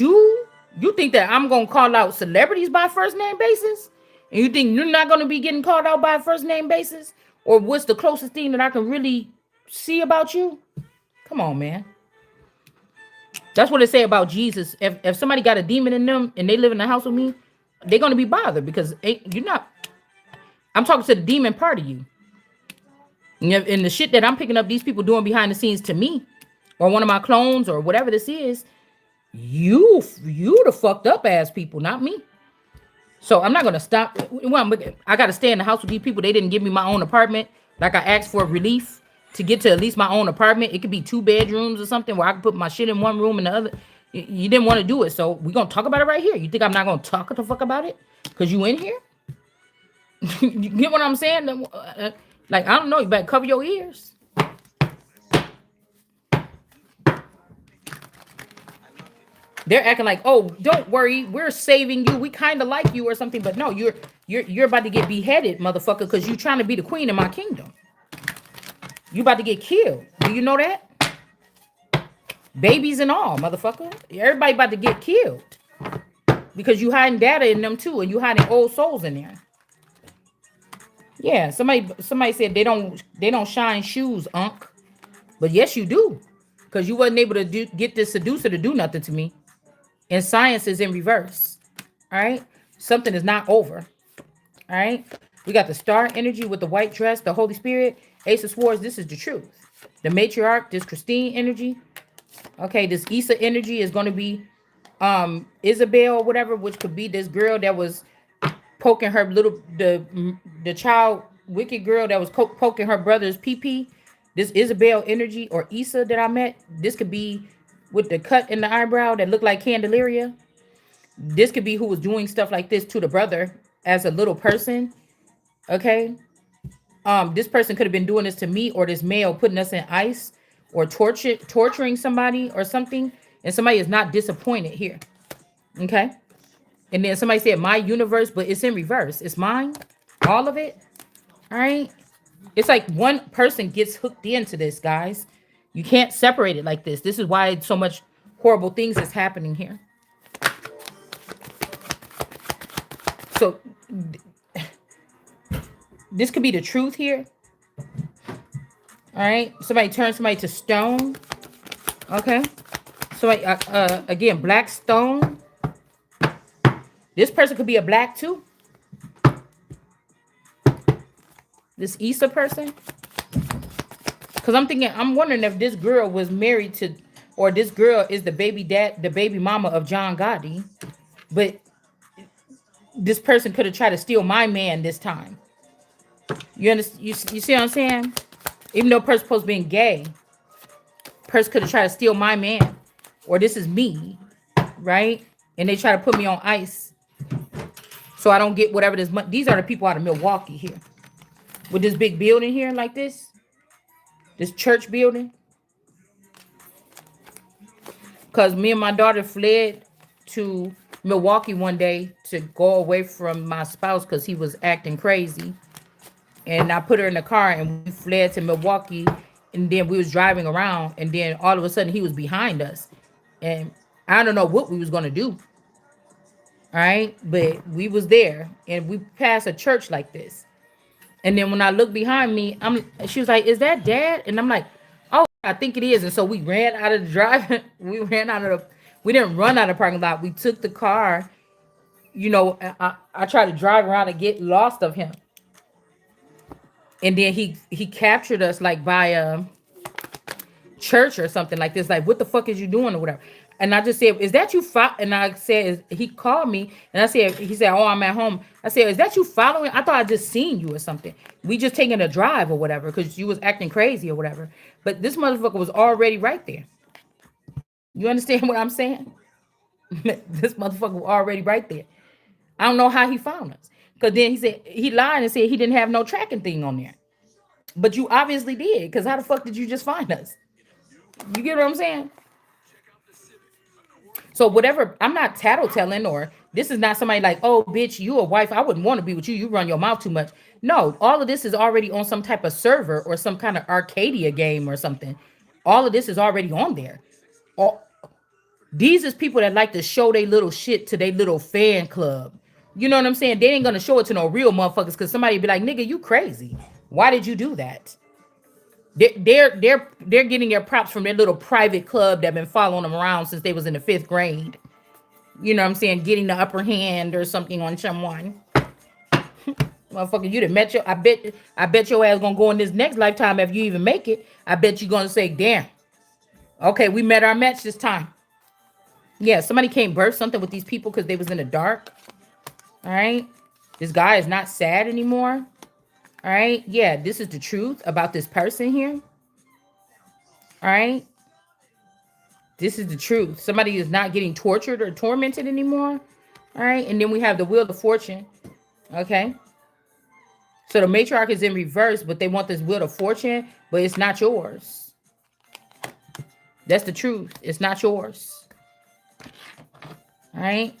I'm gonna call out celebrities by first name basis? And you think you're not gonna be getting called out by first name basis? Or what's the closest thing that I can really see about you? Come on, man. That's what they say about Jesus. If somebody got a demon in them and they live in the house with me, they're gonna be bothered because you're not. I'm talking to the demon part of you. And the shit that I'm picking up these people doing behind the scenes to me, or one of my clones, or whatever this is, you the fucked up ass people, not me. So I'm not gonna stop. I gotta stay in the house with these people. They didn't give me my own apartment, like I asked for relief to get to at least my own apartment. It could be 2 bedrooms or something where I can put my shit in one room and the other. You didn't want to do it, so we're gonna talk about it right here. You think I'm not gonna talk the fuck about it because you in here? You get what I'm saying? Like, I don't know. You better cover your ears. They're acting like, oh, don't worry, we're saving you. We kind of like you or something, but no, you're about to get beheaded, motherfucker, because you're trying to be the queen of my kingdom. You about to get killed. Do you know that? Babies and all, motherfucker. Everybody about to get killed because you hiding data in them too, and you hiding old souls in there. Yeah, somebody said they don't shine shoes, Unc. But yes, you do, because you wasn't able to get this seducer to do nothing to me. And science is in reverse. All right, something is not over. All right, we got the star energy with the white dress, the Holy Spirit, Ace of Swords. This is the truth. The matriarch, this Christine energy. Okay, this Issa energy is going to be Isabel or whatever, which could be this girl that was poking her the child wicked girl that was poking her brother's pee. This Isabel energy or Issa that I met. This could be with the cut in the eyebrow that looked like Candelaria. This could be who was doing stuff like this to the brother as a little person. Okay. This person could have been doing this to me, or this male putting us in ice or torturing somebody or something. And somebody is not disappointed here. Okay. And then somebody said my universe, but it's in reverse. It's mine. All of it. All right. It's like one person gets hooked into this, guys. You can't separate it like this. This is why so much horrible things is happening here. So this could be the truth here. All right. Somebody turn somebody to stone. Okay. Somebody, again, black stone. This person could be a black too. This Issa person. Because I'm wondering if this girl was married to, or this girl is the baby mama of John Gotti. But this person could have tried to steal my man this time. You understand? You see what I'm saying? Even though person supposed to be gay, person could have tried to steal my man, or this is me, right? And they try to put me on ice so I don't get whatever this money. These are the people out of Milwaukee here with this big building here like this church building. Because me and my daughter fled to Milwaukee one day to go away from my spouse because he was acting crazy. And I put her in the car and we fled to Milwaukee. And then we was driving around and then all of a sudden he was behind us. And I don't know what we was going to do. All right. But we was there and we passed a church like this. And then when I looked behind me, she was like, "Is that dad?" And I'm like, "Oh, I think it is." And so we ran out of the drive. We didn't run out of the parking lot. We took the car. I tried to drive around and get lost of him. And then he captured us like by church or something like this. Like, what the fuck is you doing or whatever? And I just said, "Is that you?" And I said, he called me and I said, he said, "Oh, I'm at home." I said, "Is that you following? I thought I just seen you or something. We just taking a drive or whatever because you was acting crazy or whatever." But this motherfucker was already right there. You understand what I'm saying? This motherfucker was already right there. I don't know how he found us. Because then he said, he lied and said he didn't have no tracking thing on there. But you obviously did. Because how the fuck did you just find us? You get what I'm saying? So whatever, I'm not tattletelling or this is not somebody like, "Oh, bitch, you a wife. I wouldn't want to be with you. You run your mouth too much." No, all of this is already on some type of server or some kind of Arcadia game or something. All of this is already on there. All, these is people that like to show their little shit to their little fan club. You know what I'm saying? They ain't gonna show it to no real motherfuckers because somebody be like, "Nigga, you crazy. Why did you do that?" They're getting their props from their little private club that been following them around since they was in the fifth grade. You know what I'm saying? Getting the upper hand or something on someone. Motherfucker, you done met your I bet your ass gonna go in this next lifetime if you even make it. I bet you gonna say, "Damn, okay, we met our match this time." Yeah, somebody can't birth something with these people because they was in the dark. All right. This guy is not sad anymore. All right. Yeah, this is the truth about this person here. All right. This is the truth. Somebody is not getting tortured or tormented anymore. All right. And then we have the Wheel of Fortune. Okay. So the matriarch is in reverse, but they want this Wheel of Fortune, but it's not yours. That's the truth. It's not yours. All right.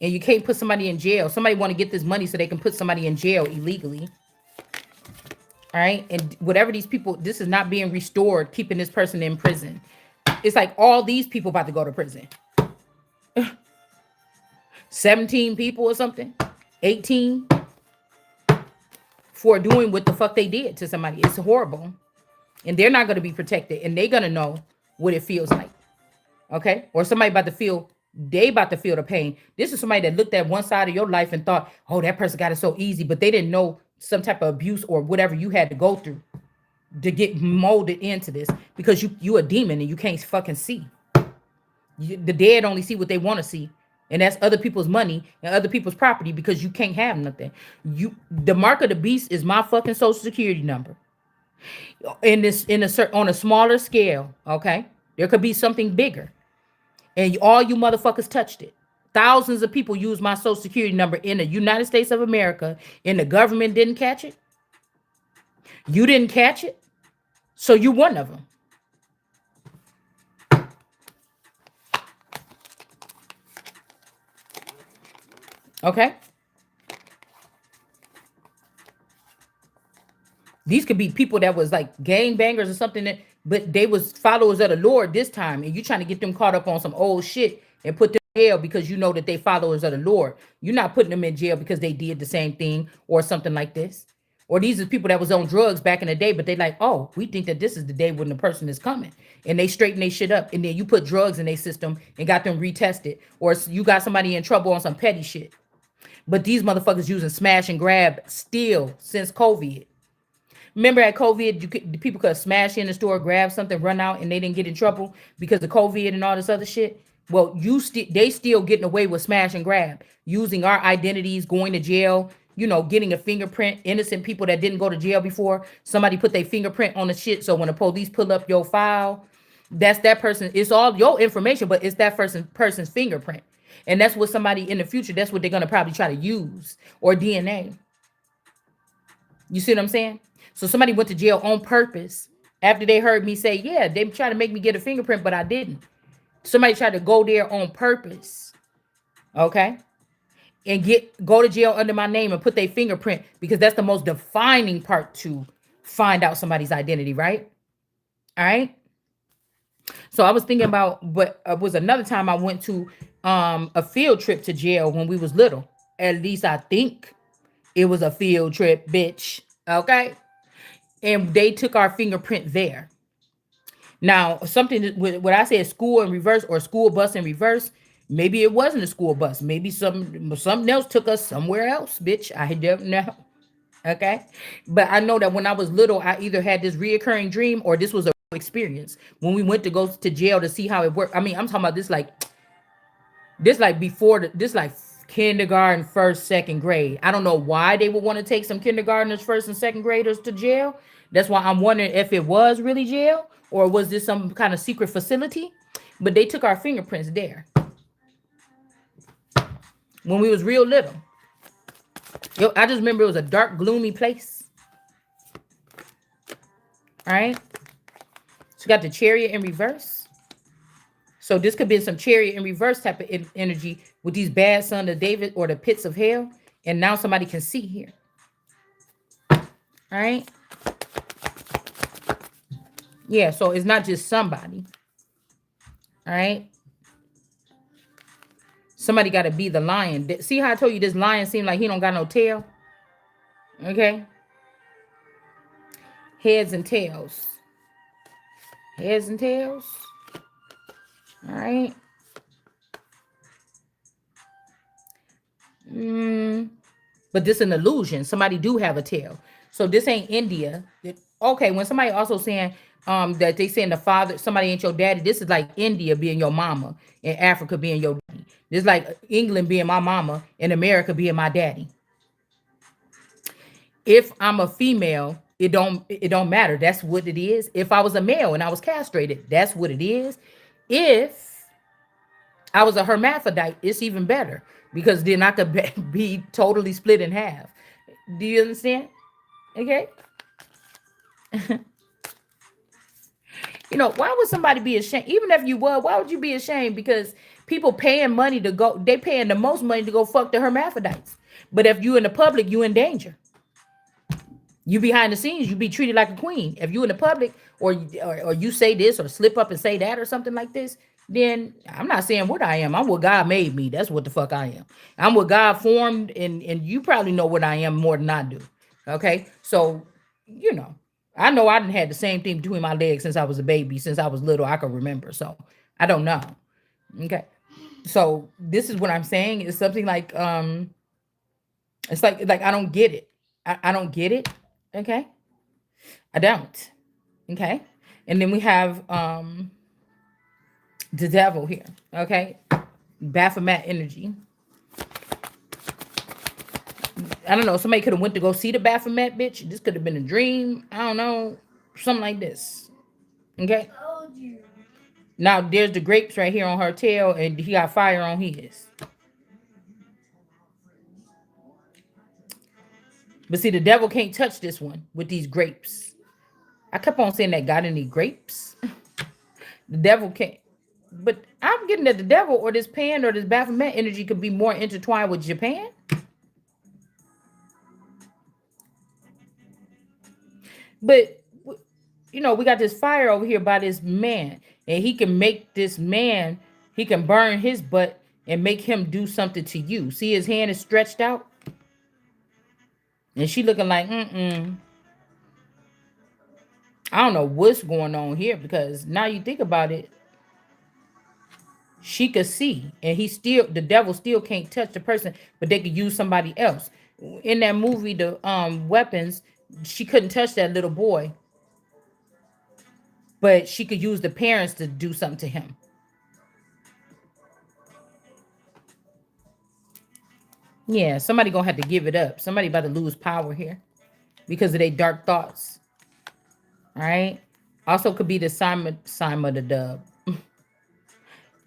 And you can't put somebody in jail. Somebody want to get this money so they can put somebody in jail illegally. All right. And whatever these people, this is not being restored, keeping this person in prison. It's like all these people about to go to prison. 17 people or something. 18 for doing what the fuck they did to somebody. It's horrible. And they're not going to be protected. And they're going to know what it feels like. Okay. Or somebody about to feel the pain. This is somebody that looked at one side of your life and thought, "Oh, that person got it so easy," but they didn't know some type of abuse or whatever you had to go through to get molded into this because you a demon and you can't fucking see. The dead only see what they want to see. And that's other people's money and other people's property because you can't have nothing. The mark of the beast is my fucking social security number. On a smaller scale, okay? There could be something bigger. And all you motherfuckers touched it. Thousands of people use my social security number in the United States of America, and the government didn't catch it. You didn't catch it, so you one of them. Okay? These could be people that was like gang bangers or something, but they was followers of the Lord this time, and you trying to get them caught up on some old shit and put them in jail because you know that they followers of the Lord. You're not putting them in jail because they did the same thing or something like this. Or these are people that was on drugs back in the day, but they like, "Oh, we think that this is the day when the person is coming," and they straighten their shit up, and then you put drugs in their system and got them retested, or you got somebody in trouble on some petty shit. But these motherfuckers using smash and grab still since COVID. Remember at COVID, the people could smash in the store, grab something, run out, and they didn't get in trouble because of COVID and all this other shit. Well, they still getting away with smash and grab, using our identities, going to jail, getting a fingerprint, innocent people that didn't go to jail before. Somebody put their fingerprint on the shit. So when the police pull up your file, that's that person. It's all your information, but it's that person's fingerprint. And that's what somebody in the future, that's what they're gonna probably try to use, or DNA. You see what I'm saying? So somebody went to jail on purpose after they heard me say, yeah, they tried to make me get a fingerprint, but I didn't. Somebody tried to go there on purpose, okay? And go to jail under my name and put their fingerprint, because that's the most defining part to find out somebody's identity, right? All right. So I was thinking about, but was another time I went to a field trip to jail when we was little. At least I think it was a field trip, bitch. Okay. And they took our fingerprint there. Now, what I said, school in reverse or school bus in reverse, maybe it wasn't a school bus. Maybe something else took us somewhere else, bitch. I don't know. Okay. But I know that when I was little, I either had this reoccurring dream or this was a experience when we went to go to jail to see how it worked. I mean, I'm talking about this like before this like kindergarten, first, second grade. I don't know why they would want to take some kindergartners, first and second graders to jail. That's why I'm wondering if it was really jail or was this some kind of secret facility. But they took our fingerprints there when we was real little. Yo, I just remember it was a dark, gloomy place. All right. So you got the chariot in reverse. So this could be some chariot in reverse type of energy with these bad sons of David or the pits of hell. And now somebody can see here. All right. Yeah. So it's not just somebody. All right. Somebody got to be the lion. See how I told you this lion seemed like he don't got no tail? Okay. Heads and tails. Heads and tails. All right. But this is an illusion. Somebody do have a tail. So this ain't India. Okay, when somebody also saying that they saying the father, somebody ain't your daddy, this is like India being your mama and Africa being your daddy. This is like England being my mama and America being my daddy. If I'm a female, it don't matter. That's what it is. If I was a male and I was castrated, that's what it is. If I was a hermaphrodite, it's even better because then I could be totally split in half. Do you understand? Okay. Why would somebody be ashamed? Even if you were, why would you be ashamed? Because people paying money to go, they paying the most money to go fuck the hermaphrodites. But if you in the public, you in danger. You behind the scenes, you be treated like a queen. If you in the public or you say this or slip up and say that or something like this, then I'm not saying what I am. I'm what God made me. That's what the fuck I am. I'm what God formed, and you probably know what I am more than I do. Okay. So, I know I didn't had the same thing between my legs since I was a baby, since I was little, I can remember. So I don't know. Okay. So this is what I'm saying. It's something like it's like I don't get it. I don't get it. Okay. I don't. Okay. And then we have the devil here. Okay. Baphomet energy. I don't know. Somebody could have went to go see the Baphomet bitch. This could have been a dream. I don't know. Something like this. Okay. Now there's the grapes right here on her tail, and he got fire on his. But see, the devil can't touch this one with these grapes. I kept on saying that God didn't need grapes. The devil can't. But I'm getting that the devil or this pan or this Baphomet energy could be more intertwined with Japan. But we got this fire over here by this man, and he can make this man, he can burn his butt and make him do something to you. See, his hand is stretched out, and she looking like, I don't know what's going on here, because now you think about it, she could see, and the devil still can't touch the person, but they could use somebody else. In that movie, the weapons, she couldn't touch that little boy, but she could use the parents to do something to him. Yeah, somebody gonna have to give it up. Somebody about to lose power here because of their dark thoughts. All right. Also could be the Simon the dub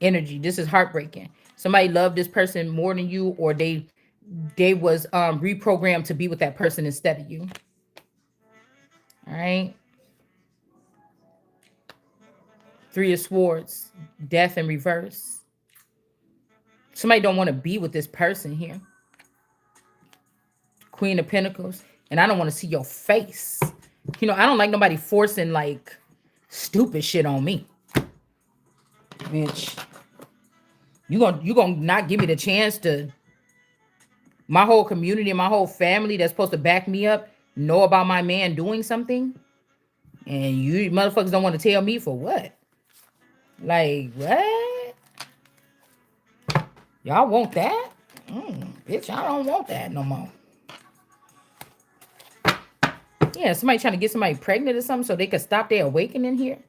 energy. This is heartbreaking. Somebody loved this person more than you, or they was reprogrammed to be with that person instead of you. All right. Three of Swords, death in reverse. Somebody don't want to be with this person here. Queen of Pentacles, and I don't want to see your face. You know, I don't like nobody forcing like stupid shit on me. Bitch, you gonna not give me the chance to my whole community, my whole family that's supposed to back me up know about my man doing something, and you motherfuckers don't want to tell me for what? Like what? Y'all want that? Bitch, I don't want that no more. Yeah, somebody trying to get somebody pregnant or something so they could stop their awakening here.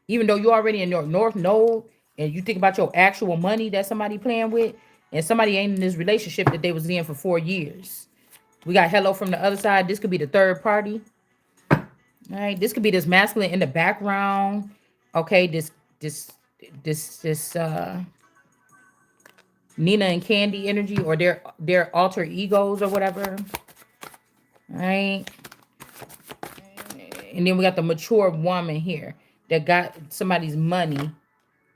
Even though you already in your north node and you think about your actual money that somebody playing with, and somebody ain't in this relationship that they was in for 4 years. We got hello from the other side. This could be the third party. All right. This could be this masculine in the background. Okay, this Nina and Candy energy, or their alter egos or whatever. All right. And then we got the mature woman here that got somebody's money,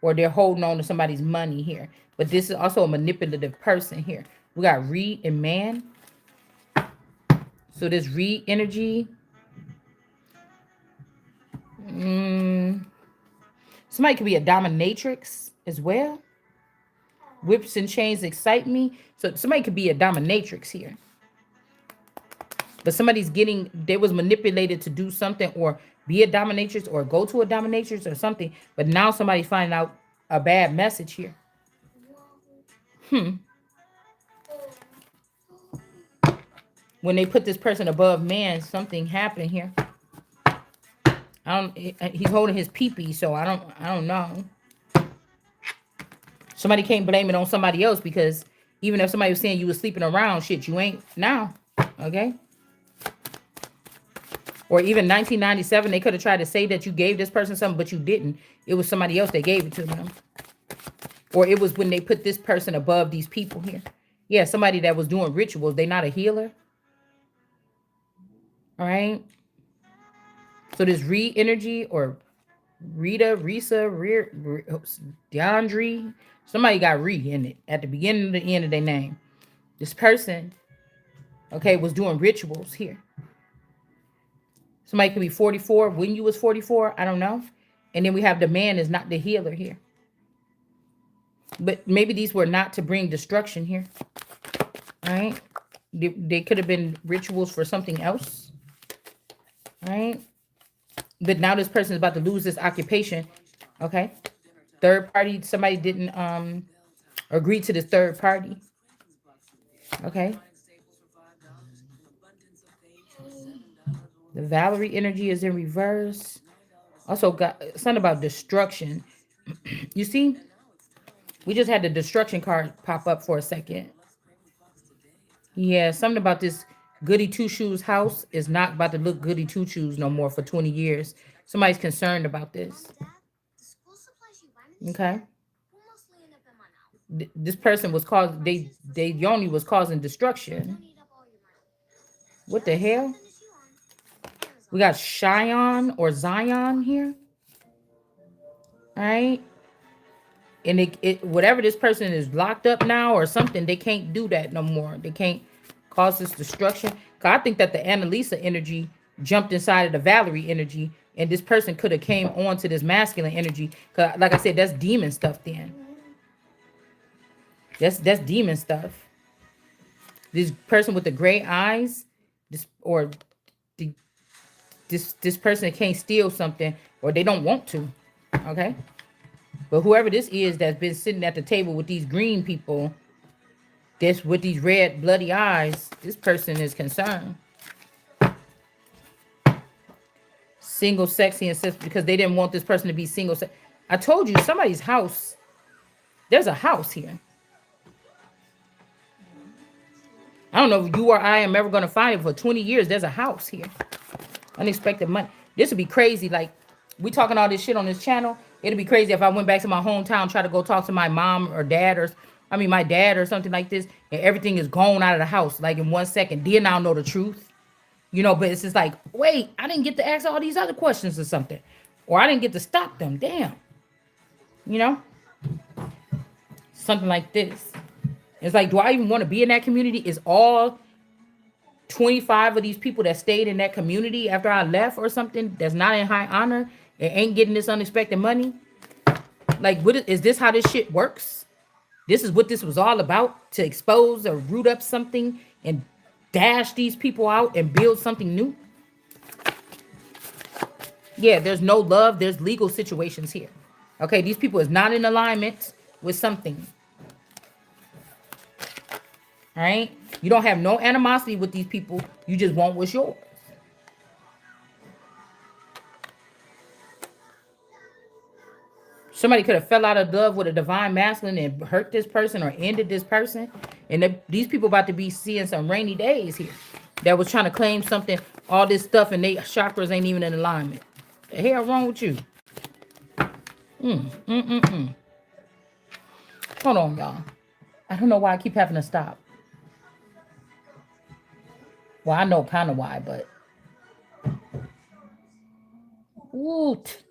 or they're holding on to somebody's money here. But this is also a manipulative person here. We got Re and Man. So this Re energy. Somebody could be a dominatrix as well. Whips and chains excite me. So somebody could be a dominatrix here. But somebody's they was manipulated to do something, or be a dominatrix, or go to a dominatrix or something. But now somebody's finding out a bad message here. When they put this person above man, something happened here. He's holding his pee-pee, so I don't know. Somebody can't blame it on somebody else, because even if somebody was saying you was sleeping around, shit, you ain't now. Okay? Or even 1997, they could have tried to say that you gave this person something, but you didn't. It was somebody else that gave it to them. Or it was when they put this person above these people here. Yeah, somebody that was doing rituals. They not a healer. All right? So this Re energy, or Rita, Risa, DeAndre, somebody got Re in it at the beginning and the end of their name. This person, okay, was doing rituals here. Somebody could be 44 when you was 44. I don't know. And then we have the man is not the healer here. But maybe these were not to bring destruction here. All right. They could have been rituals for something else. All right. But now this person is about to lose this occupation. Okay. Third party, somebody didn't agree to this third party. Okay. The Valerie energy is in reverse. Also got something about destruction. You see, we just had the destruction card pop up for a second. Yeah, something about this goody two shoes house is not about to look goody two shoes no more for 20 years. Somebody's concerned about this. Okay. This person was causing they Yoni was causing destruction. What the hell? We got Cheyenne or Zion here. All right. And whatever this person is locked up now or something, they can't do that no more. They can't cause this destruction. Cause I think that the Annalisa energy jumped inside of the Valerie energy, and this person could have came on to this masculine energy. Cause like I said, that's demon stuff then. That's demon stuff. This person with the gray eyes, the, this person can't steal something, or they don't want to. Okay. But whoever this is that's been sitting at the table with these green people, this with these red bloody eyes, this person is concerned. Single, sexy, and cis, because they didn't want this person to be single. I told you, somebody's house. There's a house here. I don't know if you or I am ever going to find it. For 20 years, there's a house here. Unexpected money. This would be crazy. Like, we talking all this shit on this channel. It'd be crazy if I went back to my hometown, try to go talk to my mom or dad, or I mean my dad or something like this, and everything is gone out of the house like in 1 second. Then I'll know the truth. But it's just like, wait, I didn't get to ask all these other questions or something. Or I didn't get to stop them. Damn. You know? Something like this. It's like, do I even want to be in that community? Is all 25 of these people that stayed in that community after I left or something that's not in high honor and ain't getting this unexpected money? Like, is this how this shit works? This is what this was all about, to expose or root up something and dash these people out and build something new? Yeah, there's no love. There's legal situations here. Okay, these people is not in alignment with something. All right? You don't have no animosity with these people. You just want what's yours. Somebody could have fell out of love with a divine masculine and hurt this person or ended this person. And these people about to be seeing some rainy days here. That was trying to claim something, all this stuff, and they chakras ain't even in alignment. The hell wrong with you? Hold on, y'all. I don't know why I keep having to stop. Well, I know kind of why, but... Woot.